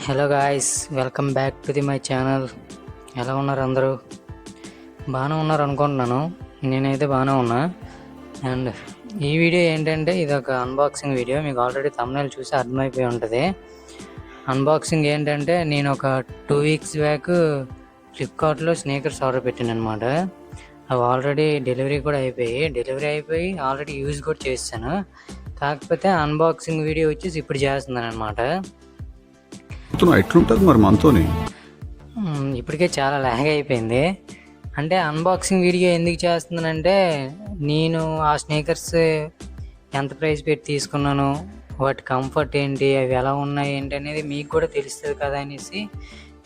Hello guys, welcome back to my channel. ఎలా ఉన్నారు అందరూ? బాగానే ఉన్నారు అనుకుంటున్నాను. నేనైతే బాగానే ఉన్నా. అండ్ ఈ వీడియో ఏంటంటే ఇది ఒక అన్బాక్సింగ్ వీడియో. మీకు ఆల్రెడీ థంబ్నెయిల్ చూసి అర్థమైపోయి ఉంటుంది. అన్బాక్సింగ్ ఏంటంటే నేను ఒక 2 వీక్స్ బ్యాక్ ఫ్లిప్కార్ట్లో స్నేకర్స్ ఆర్డర్ పెట్టాను అనమాట. అవి ఆల్రెడీ డెలివరీ అయిపోయి ఆల్రెడీ యూజ్ కూడా చేశాను. కాకపోతే అన్బాక్సింగ్ వీడియో వచ్చేసి ఇప్పుడు చేస్తున్నాను అనమాట. ఎట్లుంటుంది మరి మనతోని? ఇప్పటికే చాలా లాగ్ అయిపోయింది. అంటే అన్బాక్సింగ్ వీడియో ఎందుకు చేస్తున్నానంటే, నేను ఆ స్నేకర్స్ ఎంత ప్రైస్ పెట్టి తీసుకున్నాను, వాటి కంఫర్ట్ ఏంటి, అవి ఎలా ఉన్నాయి ఏంటి అనేది మీకు కూడా తెలుస్తుంది కదా అనేసి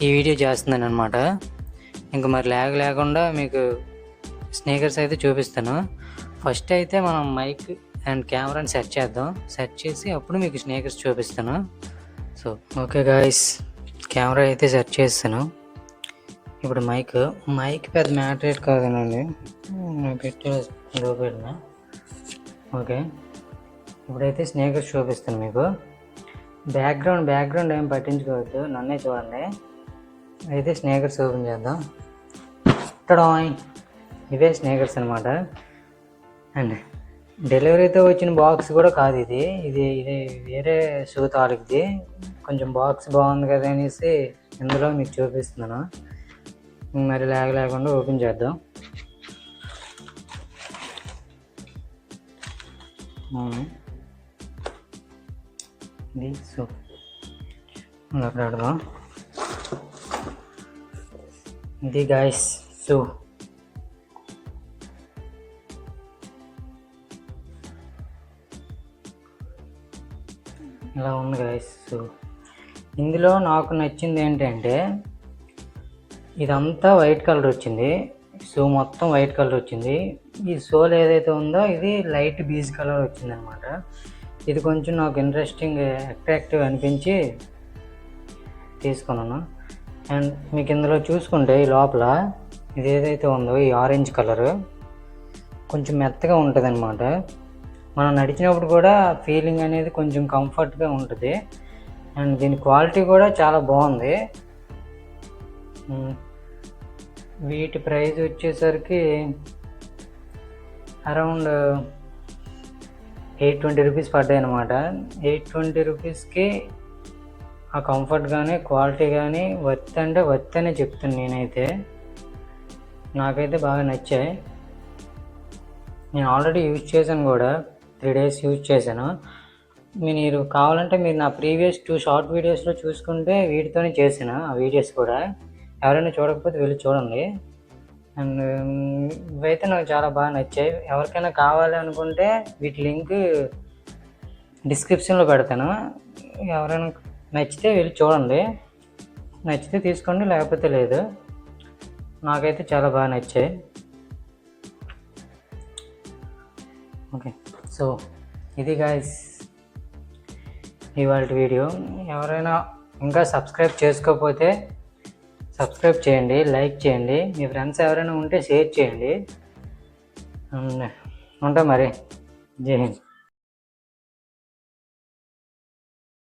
ఈ వీడియో చేస్తున్నాను అనమాట. ఇంకా మరి లాగ్ లేకుండా మీకు స్నేకర్స్ అయితే చూపిస్తాను. ఫస్ట్ అయితే మనం మైక్ అండ్ కెమెరాని సెట్ చేద్దాం. సెట్ చేసి అప్పుడు మీకు స్నేకర్స్ చూపిస్తాను. సో ఓకే గాయ్స్, కెమెరా అయితే సెట్ చేస్తాను. ఇప్పుడు మైక్ పెద్ద మ్యాటర్ కాదనండి, పెట్టిన. ఓకే, ఇప్పుడైతే స్నేకర్స్ చూపిస్తాను మీకు. బ్యాక్గ్రౌండ్ ఏం పట్టించుకోవద్దు, నన్నే చూడండి. అయితే స్నేకర్స్ ఓపెన్ చేద్దాం. ఇవే స్నేకర్స్ అనమాట. అండ్ డెలివరీతో వచ్చిన బాక్స్ కూడా కాదు ఇది వేరే షూ తాలూకుది. కొంచెం బాక్స్ బాగుంది కదా అనేసి ఇందులో మీకు చూపిస్తున్నాను. మరి లేకుండా ఓపెన్ చేద్దాం. ఇది షూ పెడదాం. ఇది గాయ్స్ షూ. ఇలా ఉంది గాయ్స్. సో ఇందులో నాకు నచ్చింది ఏంటంటే ఇదంతా వైట్ కలర్ వచ్చింది. షూ మొత్తం వైట్ కలర్ వచ్చింది. ఈ సోల్ ఏదైతే ఉందో ఇది లైట్ బీజ్ కలర్ వచ్చింది అనమాట. ఇది కొంచెం నాకు ఇంట్రెస్టింగ్, అట్రాక్టివ్ అనిపించి తీసుకున్నాను. అండ్ మీకు ఇందులో చూసుకుంటే ఈ లోపల ఇది ఏదైతే ఉందో ఈ ఆరెంజ్ కలరు కొంచెం మెత్తగా ఉంటుంది అనమాట. మనం నడిచినప్పుడు కూడా ఫీలింగ్ అనేది కొంచెం కంఫర్ట్గా ఉంటుంది. అండ్ దీని క్వాలిటీ కూడా చాలా బాగుంది. వీటి ప్రైస్ వచ్చేసరికి అరౌండ్ 820 రూపీస్ పడ్డాయి అనమాట. 820 రూపీస్కి ఆ కంఫర్ట్ కానీ క్వాలిటీ కానీ వర్త్ అంటే వర్త్ అనే చెప్తాను నేనైతే. నాకైతే బాగా నచ్చాయి. నేను ఆల్రెడీ యూజ్ చేశాను కూడా, 3 days యూజ్ చేశాను. మీరు కావాలంటే మీరు నా ప్రీవియస్ 2 షార్ట్ వీడియోస్లో చూసుకుంటే వీటితోనే చేశాను ఆ వీడియోస్ కూడా. ఎవరైనా చూడకపోతే వెళ్ళి చూడండి. అండ్ ఇవైతే నాకు చాలా బాగా నచ్చాయి. ఎవరికైనా కావాలి అనుకుంటే వీటి లింక్ డిస్క్రిప్షన్లో పెడతాను. ఎవరైనా నచ్చితే వెళ్ళి చూడండి. నచ్చితే తీసుకోండి, లేకపోతే లేదు. నాకైతే చాలా బాగా నచ్చాయి. ఓకే, సో ఇది గాయ్స్ ఇవాళ వీడియో. ఎవరైనా ఇంకా సబ్స్క్రైబ్ చేసుకోకపోతే సబ్స్క్రైబ్ చేయండి, లైక్ చేయండి. మీ ఫ్రెండ్స్ ఎవరైనా ఉంటే షేర్ చేయండి. ఉంటా మరి. జై హింద్.